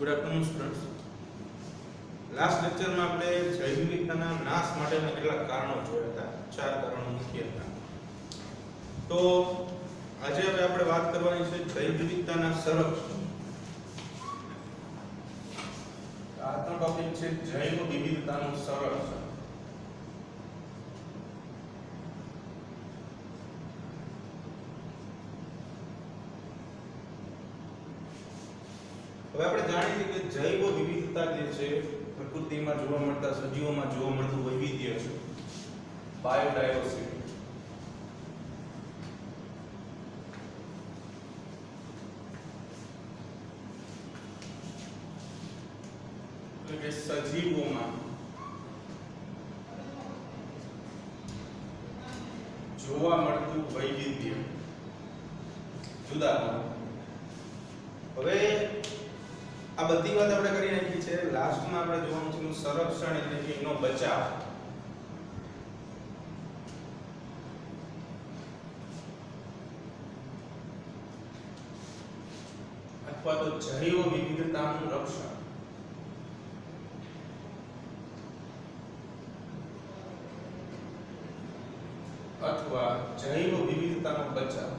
Good afternoon students. Last લેક્ચરમાં આપણે જૈવ વિવિધતાના નાશ માટેના કેટલાક કારણો જોયા હતા. 4 કારણો મુખ્ય હતા. તો આજે હવે આપણે વાત કરવાની છે જૈવ વિવિધતાના સંરક્ષણ. આજનો ટોપિક છે જૈવ વિવિધતાનું સંરક્ષણ. હવે આપણે જાણીએ છીએ કે જૈવ વિવિધતા જે છે પ્રકૃતિમાં જોવા મળતા સજીવોમાં જોવા મળતું વૈવિધ્ય છે, બાયોડાયવર્સિટી. એટલે કે સજીવોમાં જોવા મળતું વૈવિધ્ય જુદા જુદા. હવે આ બધી વાત આપણે કરી નાખી છે. લાસ્ટમાં આપણે જોવાનું છે સંરક્ષણ એટલે કે એનો બચાવ. અથવા તો જૈવ વિવિધતાનું રક્ષણ. અથવા જૈવ વિવિધતાનો બચાવ.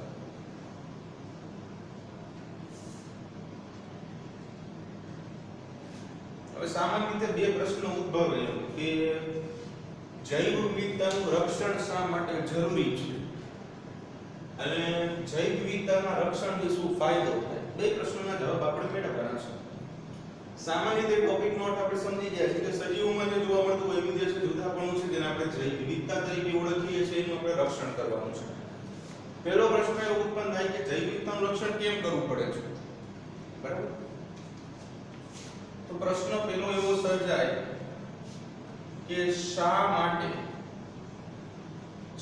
સામાન્ય રીતે બે પ્રશ્નો ઉદ્ભવે કે જૈવ વિવિધતાનું રક્ષણ શા માટે જરૂરી છે અને જૈવ વિવિધતાના રક્ષણથી શું ફાયદો થાય. બે પ્રશ્નોના જવાબ આપણે મેળવવાના છે. સામાન્ય રીતે ટોપિક નોટ આપણે સમજી ગયા છે કે સજીવોમાં જે જોવા મળતું વૈવિધ્ય છે, જુદાપણું છે, જેને આપણે જૈવ વિવિધતા તરીકે ઓળખીએ છીએ, એનું આપણે રક્ષણ કરવાનું છે. પહેલો પ્રશ્ન એવો ઉત્પન્ન થાય કે જૈવ વિવિધતાનું રક્ષણ કેમ કરવું પડે છે, બરાબર? તો પ્રશ્ન પહેલો એવો સર્જાય કે શા માટે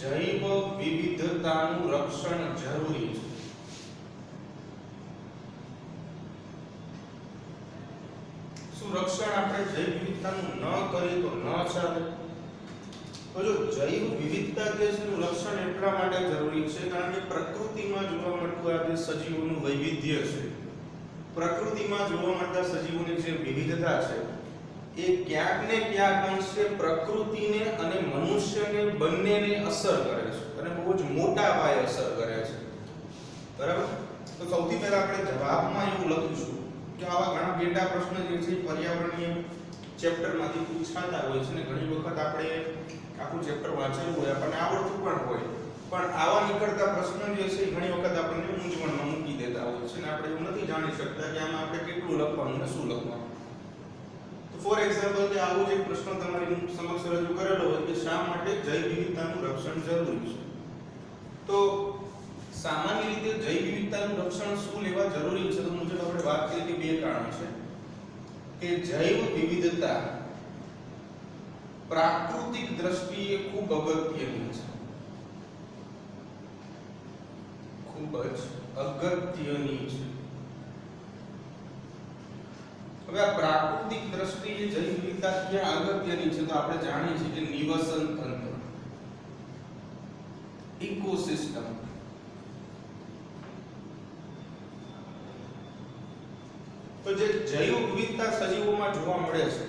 જૈવ વિવિધતાનું રક્ષણ જરૂરી છે. શું રક્ષણ આપણે જૈવ વિવિધતાનું ન કરીએ તો ન ચાલે? તો જો જૈવ વિવિધતા જે છે એનું રક્ષણ એટલા માટે જરૂરી છે કારણ કે પ્રકૃતિમાં જોવા મળતું આ જે સજીવોનું વૈવિધ્ય છે, પ્રકૃતિમાં જોવા મળતા સજીવોની જે વિવિધતા છે એ ક્યાંક ને ક્યાંક અંશે પ્રકૃતિને અને મનુષ્યને બંનેને અસર કરે છે અને બહુ જ મોટા પાયે અસર કરે છે, બરાબર? તો સૌથી પહેલા આપણે જવાબમાં એવું લખીશું કે આવા ઘણા પેટા પ્રશ્ન જે છે પર્યાવરણીય ચેપ્ટરમાંથી પૂછાતા હોય છે ને ઘણી વખત આપણે આખું ચેપ્ટર વાંચેલું હોય, આપણને આવડતું પણ હોય, પણ આવા નીકળતા પ્રશ્નો જે છે ઘણી વખત આપણને મૂંઝવણમાં મૂકી દેતા હોય છે અને આપણે એવું નથી જાણી શકતા કે આમાં આપણે કેટલું લખવાનું ને શું લખવાનું. તો ફોર એક્ઝામ્પલ કે આવો જ એક પ્રશ્ન તમારી સમક્ષ રજૂ કરેલો હોય કે શા માટે જૈવ વિવિધતાનું રક્ષણ જરૂરી છે. તો સામાન્ય રીતે જૈવ વિવિધતાનું રક્ષણ શું લેવા જરૂરી છે તો મુજબ આપણે વાત કરી કે બે કારણ છે કે જૈવ વિવિધતા પ્રાકૃતિક દ્રષ્ટિએ ખૂબ અગત્યની છે, ખૂબ જ અગત્યની છે. હવે આ પ્રાકૃતિક દ્રષ્ટિએ જૈવ વિવિધતા ક્યાં અગત્યની છે તો આપણે જાણીએ છીએ કે નિવસન તંત્ર, ઇકોસિસ્ટમ. તો જે જૈવ વિવિધતા સજીવોમાં જોવા મળે છે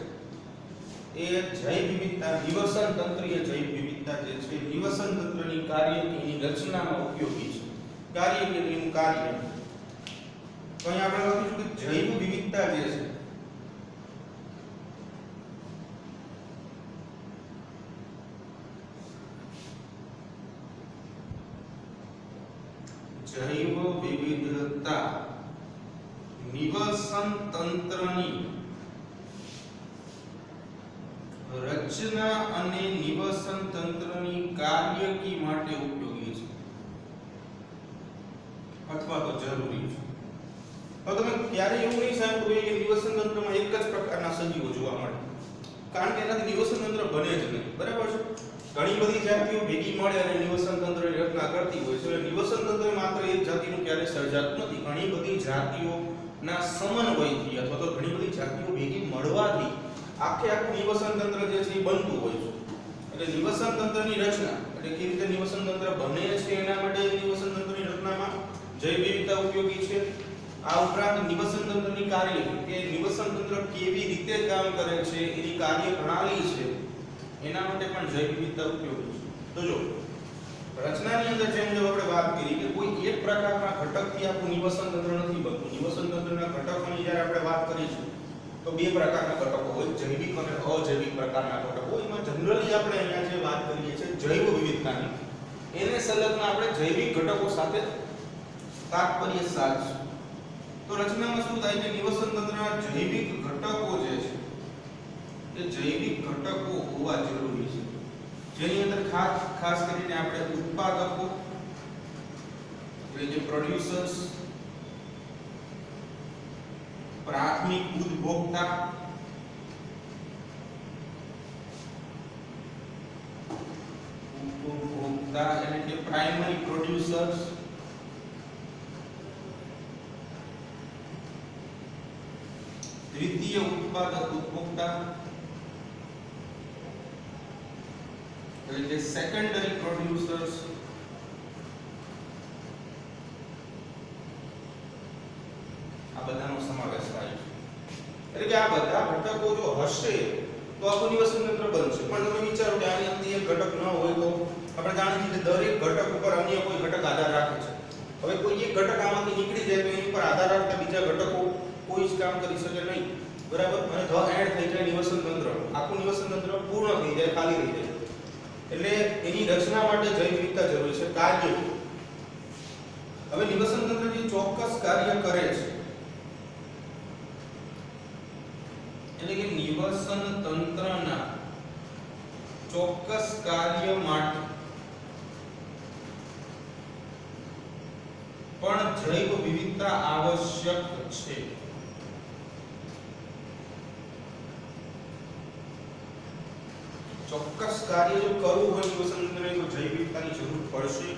એ જૈવ વિવિધતા નિવસન તંત્રીય જૈવ વિવિધતા જે છે નિવસન તંત્રની કાર્યની રચનામાં ઉપયોગી છે. કાર્ય કે એનું કાર્ય તો અહીં આપણે લખીશું કે જૈવ વિવિધતા જે છે જૈવ વિવિધતા નિવસન તંત્રની રચના અને નિવસન તંત્રની કાર્યકી માટે ઉપયોગી છે અથવા તો જરૂરી છે. હવે તમે ક્યારે એવું નહીં સાંભળ્યું કે નિવસન તંત્રમાં એક જ પ્રકારના સજીવો જોવા મળે, કારણ કે એનાથી નિવસન તંત્ર બને જ નહીં, બરાબર છે? ઘણી બધી જાતિઓ ભેગી મળે અને નિવસન તંત્રની રચના કરતી હોય છે. નિવસન તંત્ર માત્ર એક જાતિનું ક્યારે સર્જાતું નથી. ઘણી બધી જાતિઓના સમન્વયથી અથવા તો ઘણી બધી જાતિઓ ભેગી મળવાથી આખું નિવસન તંત્ર જે છે એ બનતું હોય છે. એટલે નિવસન તંત્રની રચના એટલે કેવી રીતે નિવસન તંત્ર બને છે એના માટે નિવસન તંત્રની રચનામાં જૈવ વિવિધતા ઉપયોગી છે. આ ઉપરાંત નિવસન તંત્રની કાર્ય કે નિવસન તંત્ર કેવી રીતે કામ કરે છે, એની કાર્ય પ્રણાલી છે, એના માટે પણ જૈવ વિવિધતા ઉપયોગી છે. તો જો રચનાની અંદર જેમ આપણે વાત કરી કે કોઈ એક પ્રકારના ઘટકથી આપણું નિવસન તંત્ર નથી બનતું. નિવસન તંત્રના ઘટકોની જ્યારે આપણે વાત કરીશું તો બે પ્રકારના ઘટકો હોય, જૈવિક અને અજૈવિક પ્રકારના ઘટકો. એમાં જનરલી આપણે અહીંયા જે વાત કરીએ છીએ જૈવ વિવિધતાની, એને સંલગ્ન આપણે જૈવિક ઘટકો સાથે તાત્પર્ય સાધશું. તો રચનામાં શું થાય છે, નિવસન તંત્રના જૈવિક ઘટકો જે છે એ જૈવિક ઘટકો હોવા જરૂરી છે, જેની અંદર ખાસ કરીને આપણે ઉત્પાદકો એટલે કે પ્રોડ્યુસર્સ, પ્રાથમિક ઉપભોક્તા, એટલે કે પ્રાઇમરી પ્રોડ્યુસર્સ, દ્વિતીય ઉત્પાદક ઉપભોક્તા એટલે કે સેકન્ડરી પ્રોડ્યુસર્સ, આ બધાનો સમાવેશ થાય છે. એટલે કે આ બધા ઘટકો જો હશે તો આખું નિવસન તંત્ર બનશે. પણ તમે વિચારો કે આની અંદર એક ઘટક ન હોય તો આપણે જાણીએ છીએ કે દરેક ઘટક ઉપર અન્ય કોઈ ઘટક આધાર રાખે છે. હવે કોઈ એક ઘટક આમાંથી નીકળી જાય તો એની પર આધાર રાખતા બીજા ઘટકો કોઈ જ કામ કરી શકે નહીં, બરાબર. અને ધ એન્ડ થઈ જાય નિવસન તંત્ર, આખું નિવસન તંત્ર પૂર્ણ થઈ જાય, ખાલી થઈ જાય. એટલે એની રચના માટે જૈવ વિવિધતા જરૂરી છે. કાર્ય, હવે નિવસન તંત્ર જે ચોક્કસ કાર્ય કરે છે એટલે કે નિવસન તંત્રના ચોક્કસ કાર્ય માટે પણ જૈવ વિવિધતા આવશ્યક છે. ચોક્કસ કાર્ય જો કરવું હોય નિવસન તંત્રને તો જૈવ વિવિધતાની જરૂર પડશે.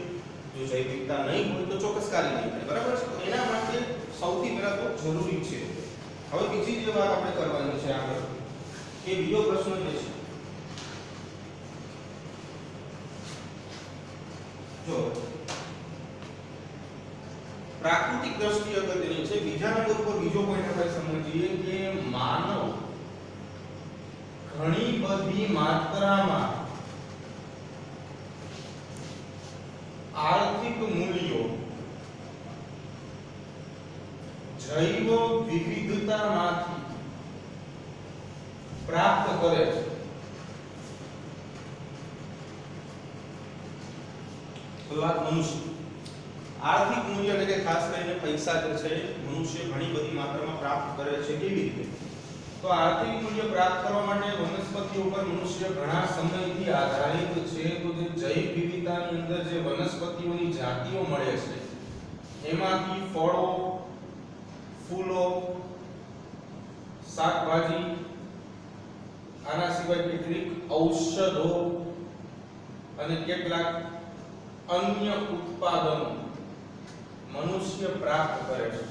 જો જૈવ વિવિધતા નહીં હોય તો ચોક્કસ કાર્ય નહીં થાય, બરાબર છે. તો એના માટે સૌથી પહેલા તો જરૂરી છે. હવે બીજી જે વાત આપણે કરવાની છે આગળ, કે બીજો પ્રશ્ન જે છે, જો પ્રાકૃતિક દ્રષ્ટિ અગત્યની છે. બીજા નંબર ઉપર બીજો પોઈન્ટ આપણે સમજીએ કે માનવ ઘણી બધી માત્રામાં આર્થિક મૂલ્યો જૈવ વિવિધતામાંથી પ્રાપ્ત કરે છે. તો વાત મનુષ્ય આર્થિક મૂલ્ય એટલે કે ખાસ કરીને પૈસા જે છે મનુષ્ય ઘણી બધી માત્રામાં પ્રાપ્ત કરે છે. કેવી રીતે? તો આર્થિક મૂલ્ય પ્રાપ્ત કરવા માટે વનસ્પતિઓ ઉપર મનુષ્ય ઘણા સમયથી આધારિત છે. તો જે જૈવ વિવિધતાની અંદર જે વનસ્પતિઓની જાતિઓ મળે છે એમાંથી ફળો, ફૂલો, શાકભાજી, આના સિવાય કેટલીક ઔષધો અને કેટલાક અન્ય ઉત્પાદનો મનુષ્ય પ્રાપ્ત કરે છે,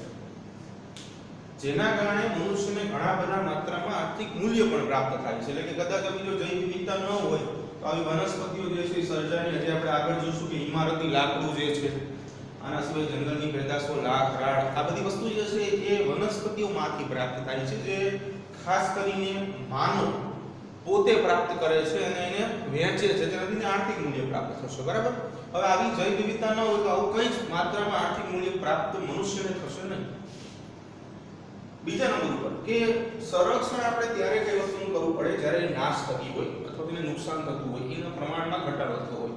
જેના કારણે મનુષ્યને ઘણા બધા માત્રામાં આર્થિક મૂલ્ય પણ પ્રાપ્ત થાય છે. એટલે કે કદાચ આવી જો જૈવ વિવિધતા ન હોય તો આવી વનસ્પતિઓ જે છે સર્જાની, હજી આપણે આગળ જોશું કે ઇમારતી લાકડું જે છે, આના સિવાય જંગલની પેદાશો, લાખ, રાડ, આ બધી વસ્તુ જે છે એ વનસ્પતિઓમાંથી પ્રાપ્ત થાય છે, જે ખાસ કરીને માનવ પોતે પ્રાપ્ત કરે છે અને એને વેચે છે, જેનાથી આર્થિક મૂલ્ય પ્રાપ્ત થશે, બરાબર. હવે આવી જૈવ વિવિધતા ન હોય તો આવું કઈ જ માત્રામાં આર્થિક મૂલ્ય પ્રાપ્ત મનુષ્યને થશે નહીં. બીજા નંબર ઉપર કે સંરક્ષણ આપણે ત્યારે કઈ વસ્તુનું કરવું પડે જ્યારે નાશ થતી હોય અથવા તેને નુકસાન થતું હોય, એના પ્રમાણમાં ઘટાડો થતો હોય.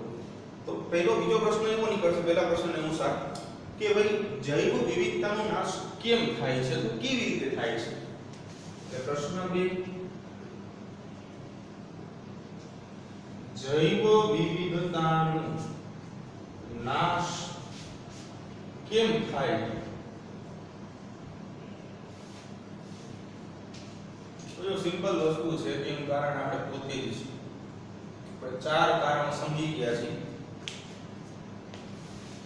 તો બીજો પ્રશ્ન એવો નીકળશે પહેલા પ્રશ્ન અનુસાર કે ભાઈ જૈવ વિવિધતાનો નાશ કેમ થાય છે, તો કેવી રીતે થાય છે? એટલે પ્રશ્ન 2, જૈવ વિવિધતાનો નાશ કેમ થાય? તો સિમ્પલ વસ્તુ છે, એનું કારણ આપણે પોતે જ છે. આપણે 4 કારણ સમજી ગયા છીએ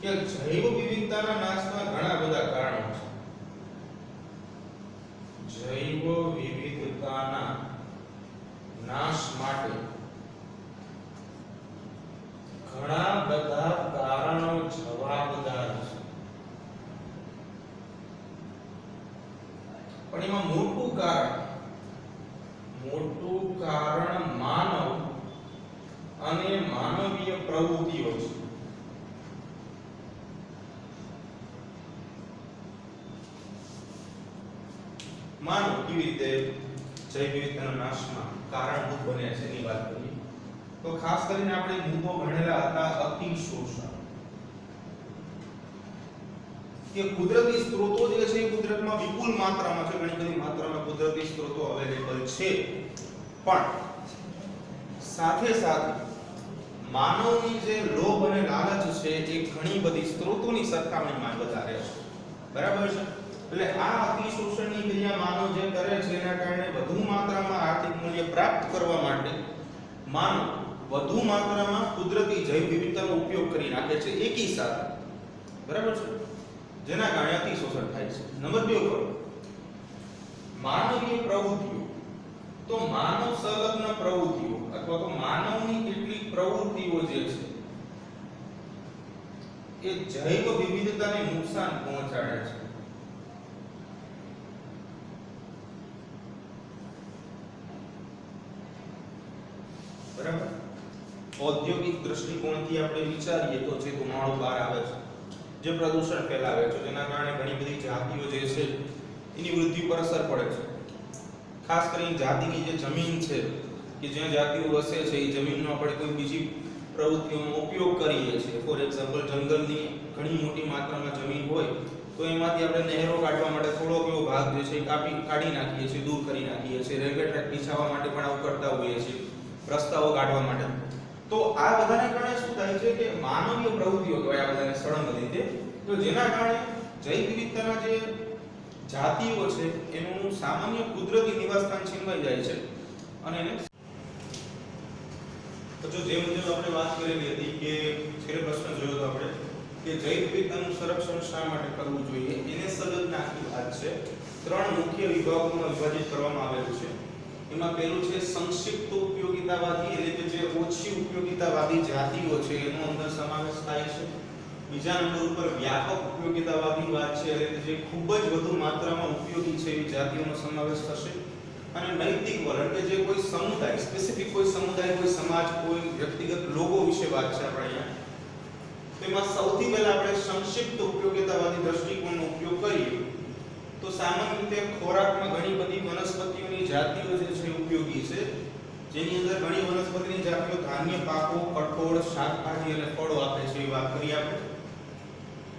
કે જૈવ વિવિધતાના નાશના ઘણા બધા કારણો છે. જૈવ વિવિધતાના નાશ માટે ઘણા બધા કારણો જવાબદાર છે. પણ એમાં મોટું કારણ માનવ અને માનવીય પ્રવૃત્તિઓ છે. માનવ કેવી રીતે જૈવ વિવિધતાના નાશમાં કારણભૂત બને છે એની વાત કરીએ તો ખાસ કરીને આપણે મુદ્દો ભણેલા હતા અતિશોષણ, કે કુદરતી સ્ત્રોતો જે છે એ કુદરતમાં વિપુલ માત્રામાં છે, ઘણી બધી માત્રામાં કુદરતી સ્ત્રોતો અવેલેબલ છે, પણ સાથે સાથે માનવની જે લોભ અને લાલચ છે એ ઘણી બધી સ્ત્રોતોની સરખામણીમાં વધારે છે. બરાબર છે? એટલે આ અતિશોષણની ક્રિયા માનવ જે કરે છે એના કારણે વધુ માત્રામાં આર્થિક મૂલ્ય પ્રાપ્ત કરવા માટે માનવ વધુ માત્રામાં કુદરતી જૈવ વિવિધતાનો ઉપયોગ કરી નાખે છે એકી સાથે. બરાબર છે? જેના કારણે અતિશોષણ થાય છે. નંબર 2 પર માનવીય પ્રવૃત્તિઓ, તો માનવ સંલગ્ન પ્રવૃત્તિઓ અથવા તો માનવની કેટલીક પ્રવૃત્તિઓ જે છે એ જૈવ વિવિધતાને નુકસાન પહોંચાડે છે. બરાબર? ઔદ્યોગિક દ્રષ્ટિકોણથી આપણે વિચારીએ તો જે ધુમાડો બહાર આવે છે, જે પ્રદૂષણ ફેલાવે છે, જેના કારણે ઘણી બધી જાતિઓ જે છે એની વૃદ્ધિ પર અસર પડે છે. ખાસ કરીને જાતિની જે જમીન છે કે જ્યાં જાતિઓ વસે છે એ જમીનનો આપણે કોઈ બીજી પ્રવૃત્તિઓનો ઉપયોગ કરીએ છીએ. ફોર એક્ઝામ્પલ જંગલની ઘણી મોટી માત્રામાં જમીન હોય તો એમાંથી આપણે નહેરો કાઢવા માટે થોડોક એવો ભાગ જે છે એ કાઢી નાખીએ છીએ, દૂર કરી નાખીએ છીએ. રેલવે ટ્રેક બિછાવવા માટે પણ આવું કરતા હોઈએ છીએ, રસ્તાઓ કાઢવા માટે. તો આ બધાને કારણે શું થાય છે કે માનવીય પ્રવૃત્તિઓ કહેવાય આ બધાને સળંગ રીતે, તો જેના કારણે જૈવ વિવિધતાના જે જાતિઓ છે એનું સામાન્ય કુદરતી નિવાસસ્થાન છીનવાઈ જાય છે. અને એને તો જો જે મુજબ આપણે વાત કરેલી હતી કે છેલ્લો પ્રશ્ન જોયો તો આપણે કે જૈવ વિવિધતાનું સંરક્ષણ શા માટે કરવું જોઈએ, એને સલગ્ન આખી વાત છે. 3 મુખ્ય વિભાગોમાં વિભાજિત કરવામાં આવેલું છે. એમાં પહેલું છે સંક્ષિપ્ત ઉપયોગિતાવાદી, એટલે કે જે ઓછી ઉપયોગિતાવાદી જાતિઓ છે એનો અંદર સમાવેશ થાય છે. બીજા નંબર ઉપર વ્યાપક ઉપયોગિતાવાદી વાત છે, એટલે કે જે ખૂબ જ વધુ માત્રામાં ઉપયોગી છે એવી જાતિઓનો સમાવેશ થશે. અને નૈતિક વલણ, કે જે કોઈ સમુદાય, સ્પેસિફિક કોઈ સમુદાય, કોઈ સમાજ, કોઈ વ્યક્તિગત લોકો વિશે વાત છે આપણે અહીંયા. તેમાં સૌથી પહેલા આપણે સંક્ષિપ્ત ઉપયોગિતાવાદી દ્રષ્ટિકોણનો ઉપયોગ કરીએ તો સામાન્ય રીતે ખોરાકમાં ઘણી બધી વનસ્પતિઓની જાતિઓ જે છે ઉપયોગી છે, જેની અંદર ઘણી વનસ્પતિની જાતિઓ ધાન્ય પાકો, કઠોળ, શાકભાજી અને ફળો આપે છે એ વાત કરી આપણે.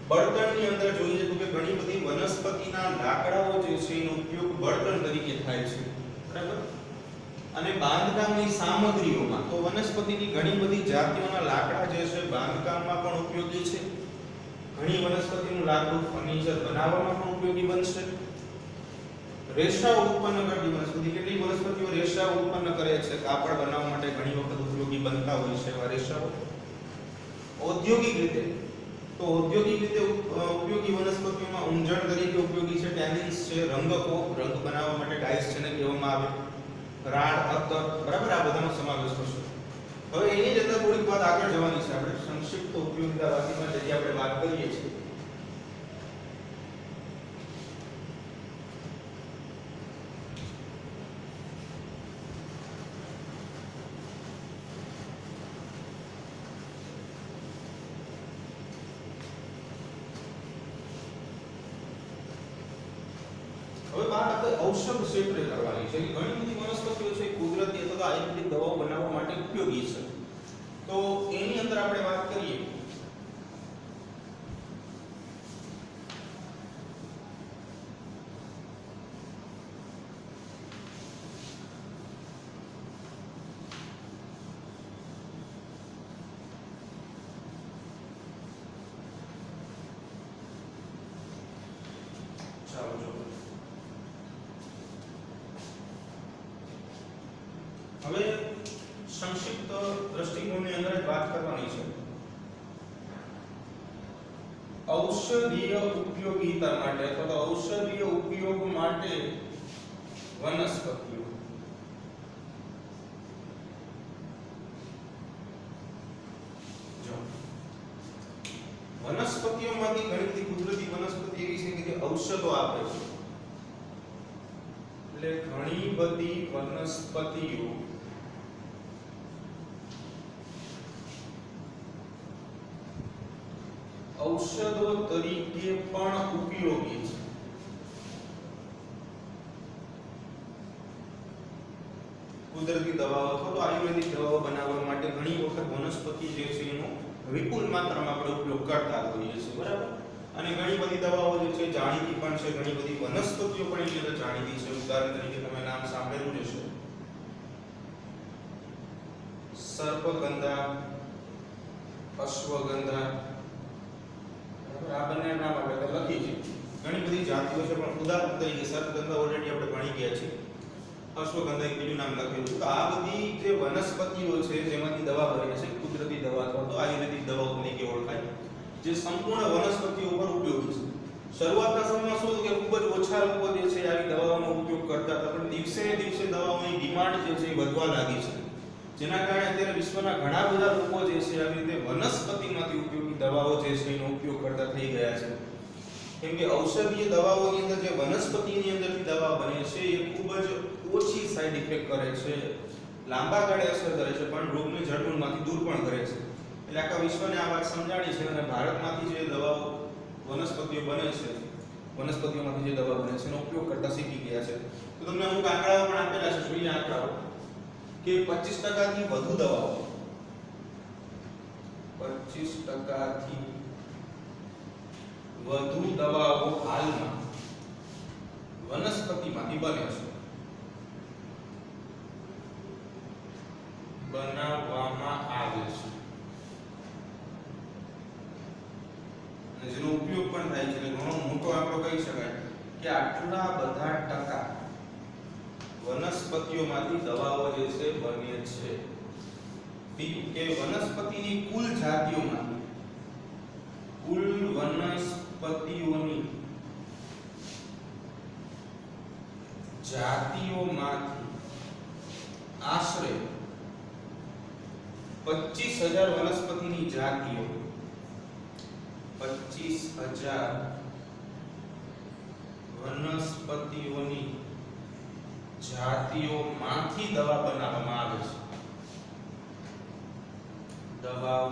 બળતણની અંદર જોઈએ તો કે ઘણી બધી વનસ્પતિના લાકડાઓ જે છે એનો ઉપયોગ બળતણ તરીકે થાય છે. બરાબર? અને બાંધકામની સામગ્રીઓમાં તો વનસ્પતિની ઘણી બધી જાતિઓના લાકડા જે છે બાંધકામમાં પણ ઉપયોગી છે. ઘણી વનસ્પતિનું લાકડું ફર્નિચર બનાવવામાં પણ ઉપયોગી બનશે. રેશા ઉત્પન્ન કરતી વનસ્પતિ, કેટલીક વનસ્પતિઓ રેશા ઉત્પન્ન કરે છે, કાપડ બનાવવા માટે ઘણી વખત ઉપયોગી બનતા હોય છે એવા રેશાઓ. ઔદ્યોગિક રીતે તો ઔદ્યોગિક રીતે ઉપયોગી વનસ્પતિઓમાં ઊંજણ તરીકે ઉપયોગી છે, ટેનિન્સ છે, રંગકો, રંગ બનાવવા માટે ડાઇસ જેને કહેવામાં આવે, રાડ, અત્તર. બરાબર? આ બધાનો સમાવેશ થશે. હવે એની જ અંદર થોડીક વાત આગળ જવાની છે આપણે સંક્ષિપ્ત ઉપયોગિતાવાદીમાં જે આપણે વાત કરીએ છીએ. હવે વાત આપણે ઔષધ ક્ષેત્રે કરવાની છે. ઘણી બધી વનસ્પતિઓ છે કુદરતી અથવા આયુર્વેદિક દવાઓ બનાવવા માટે ઉપયોગી છે. તો એની અંદર આપણે વાત કરીએ હવે સંક્ષિપ્ત દ્રષ્ટિકોણની અંદર જ વાત કરવાની છે. ઔષધીય ઉપયોગિતા માટે અથવા તો ઔષધીય ઉપયોગ માટે વનસ્પતિઓ. વનસ્પતિઓમાંથી ઘણી બધી કુદરતી વનસ્પતિ એવી છે કે જે ઔષધો આપે છે. એટલે ઘણી બધી વનસ્પતિઓ ઔષધો તરીકે પણ ઉપયોગી છે. કુદરતી દવાઓ અથવા તો આયુર્વેદિક દવાઓ બનાવવા માટે ઘણી વખત વનસ્પતિ જે છે એનો વિપુલ માત્રામાં આપણે ઉપયોગ કરતા હોઈએ છીએ, બરાબર. અને ઘણી બધી દવાઓ જે છે જાણીતી પણ છે, ઘણી બધી વનસ્પતિઓ પણ એની અંદર જાણીતી છે. ઉદાહરણ તરીકે તમે નામ સાંભળેલું જ હશે, સર્પગંધા, અશ્વગંધા, આ બંને નામ આપણે લખી છે. ઘણી બધી જાતિઓ છે, પણ ઉદાહરણ તરીકે સર્પગંધા ઓલરેડી આપણે ભણી ગયા છીએ. અશ્વગંધા એક બીજું નામ લખેલું છે. તો આ બધી જે વનસ્પતિઓ છે જેમાંથી દવા બને છે, કુદરતી દવા અથવા તો આયુર્વેદિક દવાઓ તરીકે ઓળખાય, જે સંપૂર્ણ વનસ્પતિઓ પર ઉપયોગી છે. શરૂઆતના સમયમાં શું હતું કે ખૂબ જ ઓછા લોકો જે છે આવી દવાઓનો ઉપયોગ કરતા હતા, પણ દિવસે ને દિવસે દવાઓની ડિમાન્ડ જે છે એ વધવા લાગી છે. જેના કારણે અત્યારે વિશ્વના ઘણા બધા લોકો જે છે આવી રીતે વનસ્પતિમાંથી ઉપયોગી દવાઓ જે છે એનો ઉપયોગ કરતા થઈ ગયા છે. કેમ કે ઔષધીય દવાઓની અંદર જે વનસ્પતિની અંદરથી દવા બને છે એ ખૂબ જ ઓછી સાઇડ ઇફેક્ટ કરે છે, લાંબા ગાળે અસર કરે છે, પણ રોગને જડમૂળમાંથી દૂર પણ કરે છે. એટલે આખા વિશ્વને આ વાત સમજાણી છે અને ભારતમાંથી જે દવાઓ વનસ્પતિઓ બને છે, વનસ્પતિઓમાંથી જે દવા બને છે એનો ઉપયોગ કરતા શીખી ગયા છે. તો તમને અમુક આંકડાઓ પણ આપેલા છે, જોઈએ આંકડાઓ કે 25% થી વધુ દવાઓ 25% થી વધુ દવાઓ હાલમાં વનસ્પતિમાંથી બને છે, બનાવવામાં આવે છે, અને જેનો ઉપયોગ પણ થાય છે. ઘણો મોટો આંકડો કહી શકાય કે આટલા બધા ટકા વનસ્પતિઓમાંથી દવાઓ જે છે બને છે. બીજું કે વનસ્પતિની કુલ જાતિઓમાંથી આશરે 25,000 વનસ્પતિની જાતિઓ 25,000 વનસ્પતિઓની જાતિઓમાંથી દવા બનાવવામાં આવે છે. દવાઓ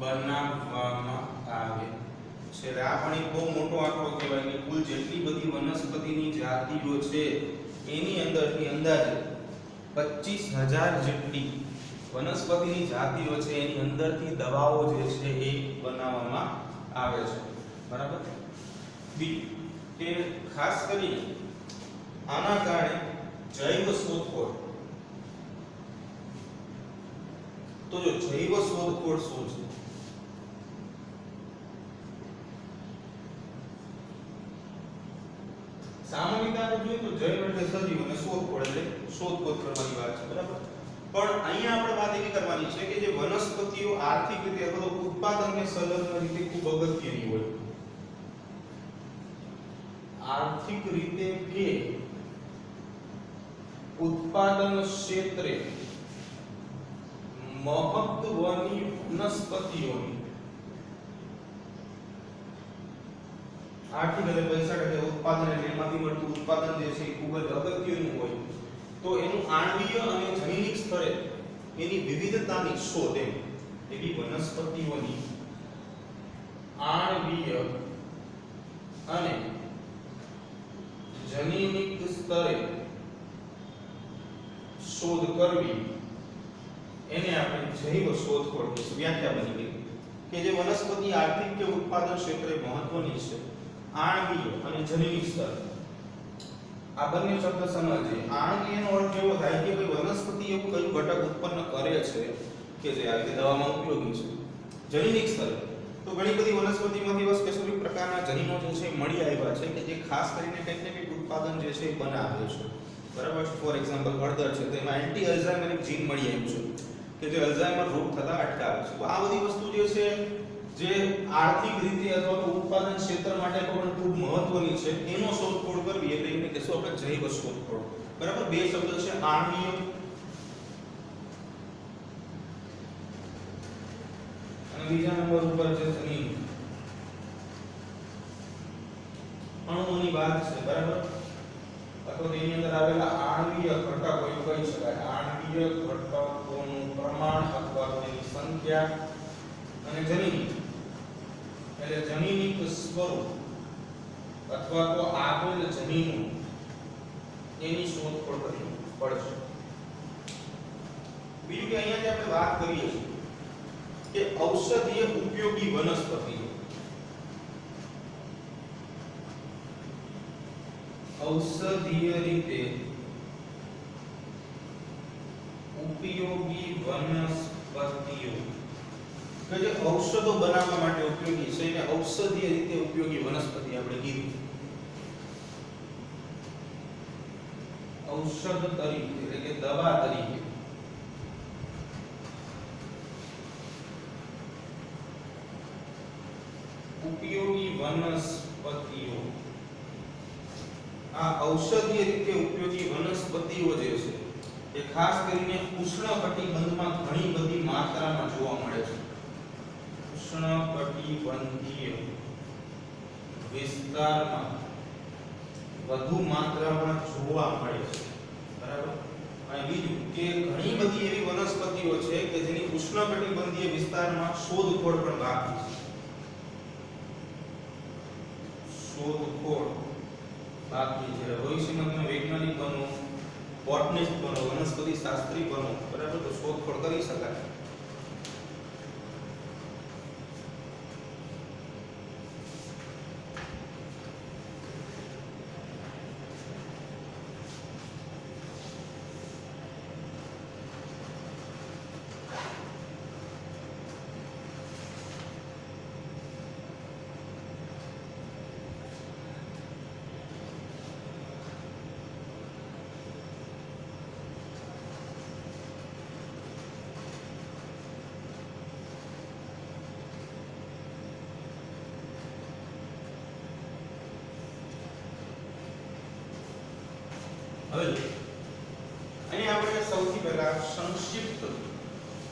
બનાવવામાં આવે છે. આ પણ એક બહુ મોટો આંકડો કહેવાય કે કુલ જેટલી બધી વનસ્પતિની જાતિઓ છે એની અંદરથી અંદાજે 25,000 જેટલી વનસ્પતિની જાતિઓ છે એની અંદરથી દવાઓ જે છે એ બનાવવામાં આવે છે, બરાબર. બીજું કે ખાસ કરીને આના કારણે જૈવ શોધખોળ, તો જો જૈવ શોધખોળ શું છે? સામાન્ય રીતે જોઈએ તો જૈવ એટલે સજીવ અને શોધખોળ એટલે શોધખોળ કરવાની વાત છે, બરાબર. પણ અહીંયા આપણે વાત એવી કરવાની છે કે જે વનસ્પતિઓ આર્થિક રીતે અથવા તો ઉત્પાદનને સંલગ્ન રીતે ખૂબ અગત્યની હોય, આર્થિક રીતે કે ઉત્પાદન ક્ષેત્રે મહત્વની વનસ્પતિઓની, આર્થિક એટલે પૈસા ટકે ઉત્પાદન એટલે એમાંથી મળતું ઉત્પાદન જે છે એ ખૂબ જ અગત્યનું હોય, તો એનું આણ્વીય અને જૈવિક સ્તરે એની વિવિધતાની શોધ એવી વનસ્પતિઓની આણ્વીય અને જનીનિક સ્તરે શોધ કરવી એને આપણે જૈવ શોધખોળ કહીશું. વ્યાખ્યા બની ગઈ કે જે વનસ્પતિ આર્થિક કે ઉત્પાદન ક્ષેત્રે મહત્વની છે, આણ્વીય અને જનીનિક સ્તર, આ બંને શબ્દ સમજીએ. આણ્વીયનો અર્થ એવો થાય કે ભાઈ વનસ્પતિ એવું કયું ઘટક ઉત્પન્ન કરે છે કે જે આ રીતે દવામાં ઉપયોગી છે. જનીનિક સ્તર તો ઘણી બધી વનસ્પતિમાંથી એવા સ્પેસિફિક પ્રકારના જનીનો જે છે મળી આવ્યા છે કે જે ખાસ કરીને કંઈક ને કંઈક ઉત્પાદન જે છે એ બનાવે છે, બરાબર. ફોર એક્ઝામ્પલ હળદર છે, તો એમાં એન્ટી અલ્ઝાઇમરિક જીન મળી આવ્યું છે કે જે અલ્ઝાઇમર રોગ થતા અટકાવે છે. તો આ બધી વસ્તુ જે છે જે આર્થિક રીતે અથવા તો ઉત્પાદન ક્ષેત્ર માટે પણ ખૂબ મહત્વની છે, એનો શોધખોળ કરવી એટલે એને કહેશું આપણે જૈવ શોધખોળ, બરાબર. બે શબ્દ છે, આણ્વીય અને બીજા નંબર ઉપર છે જનીન. અણુઓની ભાગ છે બરાબર, અથવા તેની અંદર આવેલા આણ્વીય ઘટકો એવું કહી શકાય, આણ્વીય ઘટકોનું પ્રમાણ અથવા તેની સંખ્યા, અને જનીની એટલે જનીનિક સ્વરૂપ અથવા તો આપેલ જનીનો એની શોધખોળ કરવી પડશે. બીજું કે અહીંયા જે આપણે વાત કરીએ છીએ કે ઔષધીય ઉપયોગી વનસ્પતિઓ, ઔષધીય રીતે ઉપયોગી વનસ્પતિઓ કે જે ઔષધો બનાવવા માટે ઉપયોગી છે એને ઔષધીય રીતે ઉપયોગી વનસ્પતિ આપણે કીધી. ઔષધ તરીકે એટલે કે દવા તરીકે ઉપયોગી વનસ્પતિઓ, આ ઔષધીય રીતે ઉપયોગી વનસ્પતિઓ જે છે એ ખાસ કરીને ઉષ્ણકટિબંધમાં ઘણી બધી માત્રામાં જોવા મળે છે. ઉષ્ણકટિબંધીય વિસ્તારમાં વધુ માત્રામાં જોવા મળે છે બરાબર. અને બીજું કે ઘણી બધી એવી વનસ્પતિઓ છે કે જેની ઉષ્ણકટિબંધીય વિસ્તારમાં શોધખોળ પણ બાકી છે. શોધખોળ બાકી છે. ભવિષ્યમાં તમે વૈજ્ઞાનિક બનો, બોટનિસ્ટ બનો, વનસ્પતિ શાસ્ત્રી બનો બરાબર, તો શોધખોળ કરી શકાય. હવે અહીં આપણે સૌથી પહેલા સંક્ષિપ્ત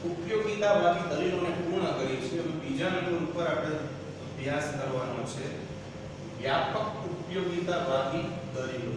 ઉપયોગિતાવાદી દલીલોને પૂર્ણ કરી છે. હવે બીજા નંબર ઉપર આપણે અભ્યાસ કરવાનો છે વ્યાપક ઉપયોગિતાવાદી દલીલો.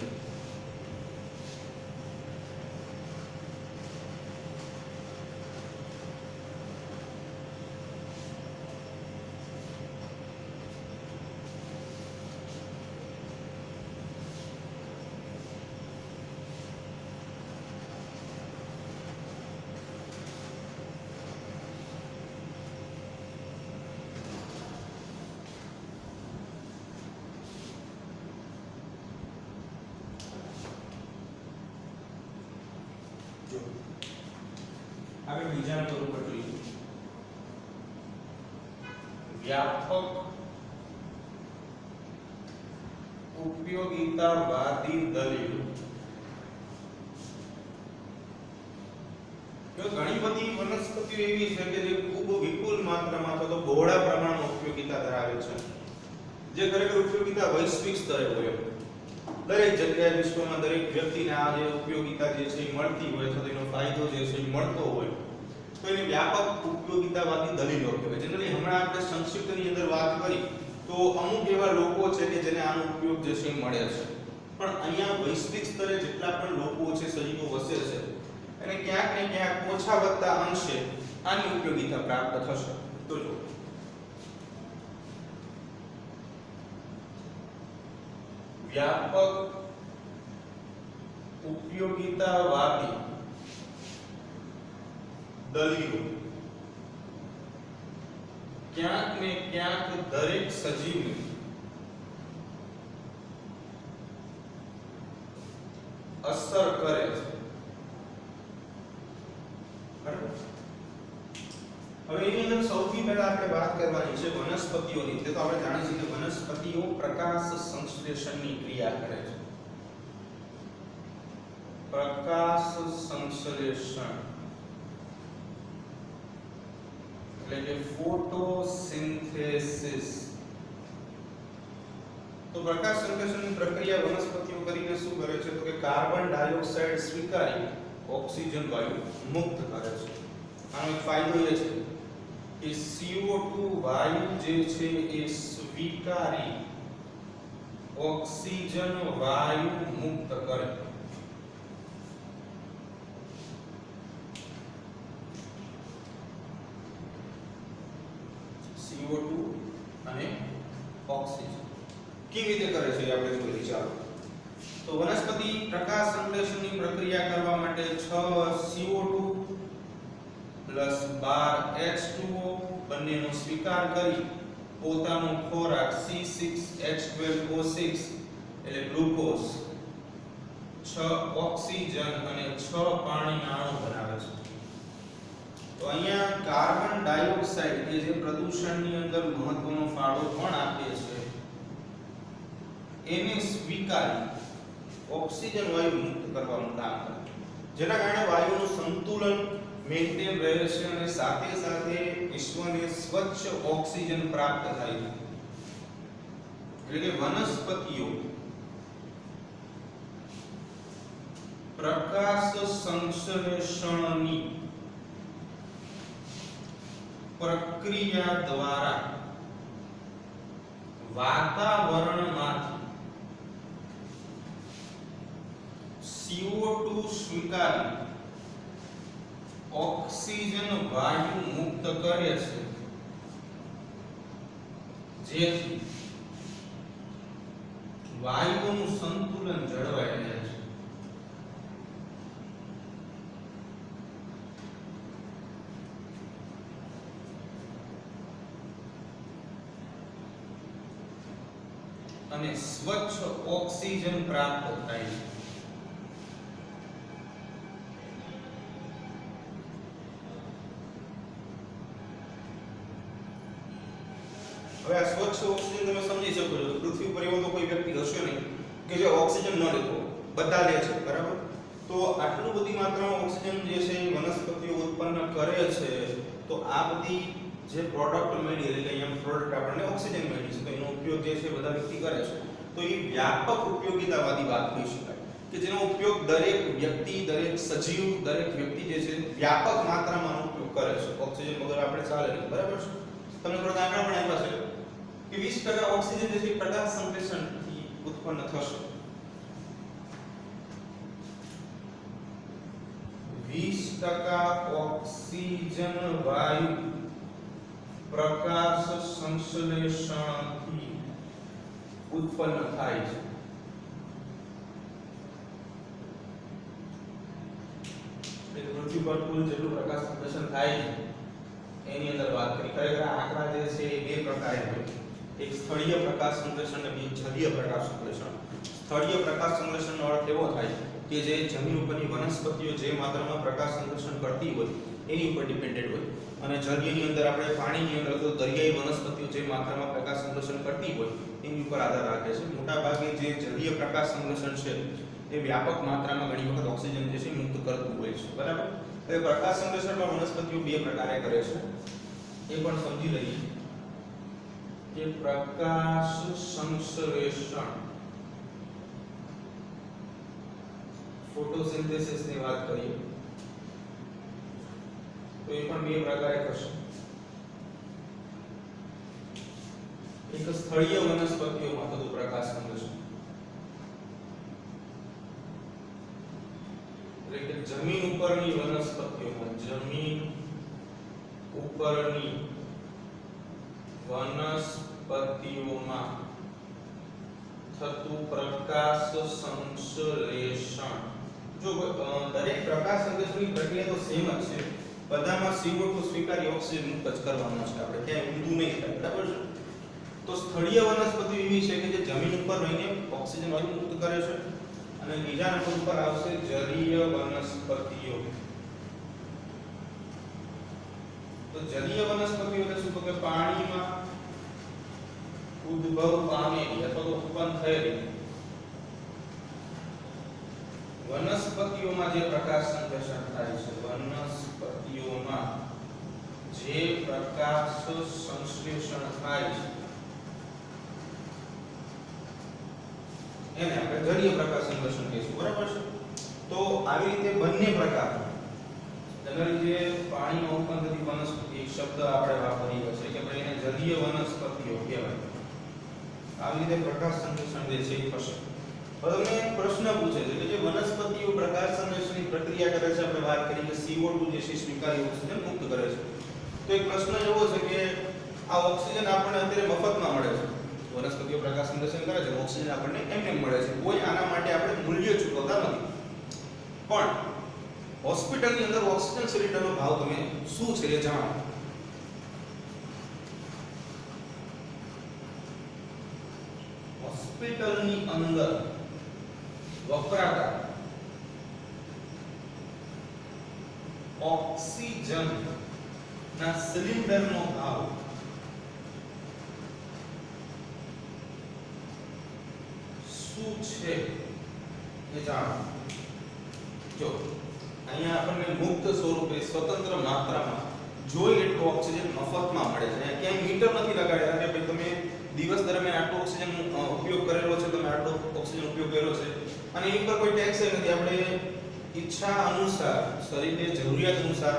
આપણે બીજા નંબર ઉપર જોઈએ વ્યાપક ઉપયોગિતાવાદી દલીલો. ઘણી બધી વનસ્પતિઓ એવી છે કે જે ખૂબ વિપુલ માત્રામાં અથવા તો બહોળા પ્રમાણમાં ઉપયોગિતા ધરાવે છે, જે ખરેખર ઉપયોગિતા વૈશ્વિક સ્તરે હોય. દરેક જગ્યાએ વિશ્વમાં દરેક વ્યક્તિને આ જે ઉપયોગિતા જે છે એ મળતી હોય અથવા તેનો ફાયદો જે છે એ મળતો હોય, તો એની વ્યાપક ઉપયોગિતાવાદી દલીલો કહેવાય. જનરલી હમણાં આપણે સંક્ષિપ્તની અંદર વાત કરી તો અમુક એવા લોકો છે કે જેને આનો ઉપયોગ જે છે એ મળે છે, પણ અહીંયા વૈશ્વિક સ્તરે જેટલા પણ લોકો છે, સજીવો વસે છે, અને ક્યાંક ને ક્યાંક ઓછા વત્તા અંશે આની ઉપયોગિતા પ્રાપ્ત થશે. તો જો વ્યાપક ઉપયોગિતાવાદી દલીલો ક્યાંક ને ક્યાંક દરેક સજીવને અસર કરે છે. હવે એની અંદર સૌથી પહેલા આપણે વાત કરવાની છે વનસ્પતિઓની. તો આપણે જાણીએ છીએ કે વનસ્પતિઓ પ્રકાશ સંશ્લેષણની ક્રિયા કરે છે. પ્રકાશ સંશ્લેષણ એટલે કે ફોટોસિન્થેસિસ. તો પ્રકાશ સંશ્લેષણની પ્રક્રિયા વનસ્પતિઓ કરીને શું કરે છે તો કે કાર્બન ડાયોક્સાઇડ સ્વીકારી ઓક્સિજન વાયુ મુક્ત કરે છે. આનો એક ફાયદો એ છે કે CO2 વાયુ જે છે એ સ્વીકારી ઓક્સિજન વાયુ મુક્ત કરે. CO2 અને ઓક્સિજન કેવી રીતે કરે છે આપણે જોઈએ. ચાલો તો વનસ્પતિ પ્રકાશ સંશ્લેષણની પ્રક્રિયા કરવા માટે 6 CO2 12 H2O બંનેનો સ્વીકાર કરી પોતાનો ખોરાક C6H12O6 એટલે ગ્લુકોઝ, 6 ઓક્સિજન અને 6 પાણીના અણુ બનાવે છે. તો અહીંયા કાર્બન ડાયોક્સાઇડ કે જે પ્રદૂષણની અંદર મહત્વનો ફાળો પણ આપે છે એને સ્વીકારી ઓક્સિજન વાયુ મુક્ત કરવાનું કામ કરે, જેના કારણે વાયુનું સંતુલન મેન્ટેન રહે છે અને સાથે સાથે વિશ્વને સ્વચ્છ ઓક્સિજન પ્રાપ્ત થાય છે. એટલે કે વનસ્પતિઓ પ્રકાશ સંશ્લેષણની પ્રક્રિયા દ્વારા વાતાવરણમાંથી CO2 સ્વીકારી ઓક્સિજન વાયુ મુક્ત કરે છે, જેથી વાયુનું સંતુલન જળવાઈ રહે છે. અને સ્વચ્છ ઓક્સિજન પ્રાપ્ત થાય છે. હવે આ સ્વચ્છ ઓક્સિજન તમે સમજી શકો છો. પૃથ્વી ઉપર એવો તો કોઈ વ્યક્તિ હશે નહીં કે જે ઓક્સિજન ન લેતો, બધા લે છે, બરાબર? તો આટલું બધી માત્રામાં ઓક્સિજન જે છે એ વનસ્પતિઓ ઉત્પન્ન કરે છે. તો આ બધી જે પ્રોડક્ટ મળી, એટલે અહીંયા પ્રોડક્ટ આપણને ઓક્સિજન મળી છે, તો એનો ઉપયોગ જે છે બધા વ્યક્તિ કરે છે. તો એ વ્યાપક ઉપયોગિતાવાદી વાત કહી શકાય કે જેનો ઉપયોગ દરેક વ્યક્તિ, દરેક સજીવ, દરેક વ્યક્તિ જે છે વ્યાપક માત્રામાં ઉપયોગ કરે છે. ઓક્સિજન વગર આપણે ચાલે નહીં, બરાબર છે? તમને થોડા આંકડા પણ આપ્યા છે કે 20% ઓક્સિજન જે છે પ્રકાશ સંશ્લેષણથી ઉત્પન્ન થશે. 20% ઓક્સિજન વાયુ પ્રકાશ સંશ્લેષણથી ઉત્પન્ન થાય છે. પૃથ્વી પર કુલ જેટલું પ્રકાશ સંશ્લેષણ થાય છે એની અંદર વાત કરી. ખરેખર આંકડા જે છે એ બે પ્રકારે હોય, એક સ્થળીય પ્રકાશ સંશ્લેષણ અને બીજું જલીય પ્રકાશ સંશ્લેષણ. સ્થળીય પ્રકાશ સંશ્લેષણનો અર્થ એવો થાય કે જે જમીન ઉપરની વનસ્પતિઓ જે માત્રામાં પ્રકાશ સંશ્લેષણ કરતી હોય એની ઉપર ડિપેન્ડેડ હોય, અને જલીયની અંદર આપણે પાણીની અંદર તો દરિયાઈ વનસ્પતિઓ જે માત્રામાં પ્રકાશ સંશ્લેષણ કરતી હોય એની ઉપર આધાર રાખે છે. મોટાભાગે જે જલીય પ્રકાશ સંશ્લેષણ છે એ વ્યાપક માત્રામાં ઘણી વખત ઓક્સિજન જે છે મુક્ત કરતું હોય છે, બરાબર? હવે પ્રકાશ સંશ્લેષણમાં વનસ્પતિઓ બે પ્રકારે કરે છે, એ પણ સમજી લઈએ કે પ્રકાશ સંશ્લેષણ, ફોટોસિન્થેસિસ ની વાત કરીએ તો એ પણ બે પ્રકારે થશે. એક સ્થળીય વનસ્પતિઓમાં થતું પ્રકાશ સંશ્લેષણ, એટલે કે જમીન ઉપરની વનસ્પતિઓમાં, જમીન ઉપરની વનસ્પતિઓમાં થતું પ્રકાશ સંશ્લેષણ. જો દરેક પ્રકાશ સંશ્લેષણની પ્રક્રિયા તો સેમ જ છે, બધામાં CO2 સ્વીકારી ઓક્સિજન મુક્ત જ કરવાનો છે, આપણે ક્યાંય ઊંધું નહીં થાય, બરાબર છે? તો સ્થળીય વનસ્પતિઓ એવી છે કે જે જમીન ઉપર રહીને ઓક્સિજન વાયુ મુક્ત કરે છે, અને બીજા નંબર ઉપર આવશે જલીય વનસ્પતિઓ. તો જલીય વનસ્પતિઓ એટલે શું? તો કે પાણીમાં ઉદ્ભવ પામેલી અથવા તો ઉત્પન્ન થયેલી વનસ્પતિઓમાં જે પ્રકાશ સંશ્લેષણ થાય છે, વનસ્પતિઓમાં જે પ્રકાશ સંશ્લેષણ થાય છે એને આપણે જલીય પ્રકાશ સંશ્લેષણ કહીશું, બરાબર છે? તો આવી રીતે બંને પ્રકાર, જનરલી જે પાણીમાં ઉત્પન્ન થતી વનસ્પતિ શબ્દ આપણે વાપરીએ છીએ કે ભાઈ એને જલીય વનસ્પતિઓ કહેવાય. આ આવી રીતે પ્રકાશ સંશ્લેષણ જે છે એ થશે. હવે તમને એક પ્રશ્ન પૂછે છે કે જે વનસ્પતિઓ પ્રકાશ સંશ્લેષણની પ્રક્રિયા કરે છે, આપણે વાત કરી કે CO2 જે છે સ્વીકાર્ય ઓક્સિજન મુક્ત કરે છે. તો એક પ્રશ્ન એવો છે કે આ ઓક્સિજન આપણને અત્યારે મફતમાં મળે છે. વનસ્પતિઓ પ્રકાશ સંશ્લેષણ કરે છે, ઓક્સિજન આપણને એમ મળે છે, કોઈ આના માટે આપણે મૂલ્ય ચૂકવતા નથી. પણ હોસ્પિટલની અંદર ઓક્સિજન સિલિન્ડરનો ભાવ તમે શું છે એ જાણો. હોસ્પિટલની અંદર વપરાતા ઓક્સિજન ના સિલિન્ડરનો ભાવ શું છે એ જાણો. જો અહીંયા આપણને મુક્ત સ્વરૂપે સ્વતંત્ર માત્રામાં જોઈએ એટલો ઓક્સિજન મફતમાં મળે છે. અહીંયા ક્યાંય મીટર નથી લગાડ્યા કે ભાઈ તમે દિવસ દરમિયાન આટલો ઓક્સિજન ઉપયોગ કરેલો છે, તમે આટલો ઓક્સિજન ઉપયોગ કર્યો છે, અને એની પર કોઈ ટેક્સ નથી. આપણે ઈચ્છા અનુસાર, શરીરની જરૂરિયાત અનુસાર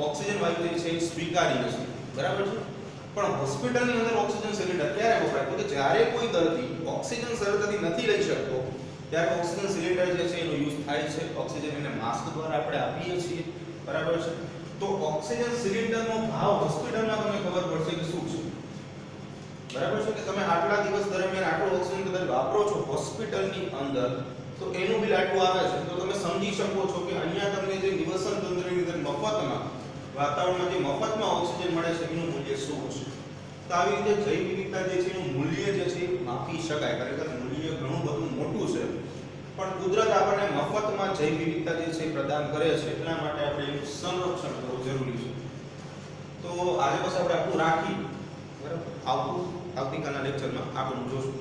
ઓક્સિજન વાયુ જે છે એ સ્વીકારીએ છીએ, બરાબર છે. પણ હોસ્પિટલની અંદર ઓક્સિજન સિલિન્ડર ક્યારે વપરાય? તો કે જ્યારે કોઈ દર્દી ઓક્સિજન સરળતાથી નથી લઈ શકતો ત્યારે ઓક્સિજન સિલિન્ડર જે છે એનો યુઝ થાય છે. ઓક્સિજન એને માસ્ક દ્વારા આપણે આપીએ છીએ, બરાબર છે. તો ઓક્સિજન સિલિન્ડરનો ભાવ હોસ્પિટલમાં તમને ખબર પડશે કે શું છે, બરાબર છે. કે તમે આટલા દિવસ દરમિયાન આટલો ઓક્સિજન કદાચ વાપરો છો હોસ્પિટલની અંદર, તો એનું બિલ આટલું આવે છે. તો તમે સમજી શકો છો કે અહીંયા તમને જે નિવસન તંત્રની અંદર મફતમાં વાતાવરણમાં જે મફતમાં ઓક્સિજન મળે છે એનું મૂલ્ય શું હશે. તો આવી રીતે જૈવ વિવિધતા જે છે એનું મૂલ્ય જે છે માપી શકાય. ખરેખર મૂલ્ય ઘણું બધું મોટું છે, પણ કુદરત આપણને મફતમાં જૈવ વિવિધતા જે છે પ્રદાન કરે છે, એટલા માટે આપણે એનું સંરક્ષણ કરવું જરૂરી છે. તો આજે બસ આપણે આટલું રાખી, બરાબર. આવતીકાલના લેક્ચરમાં આપણું જોશું.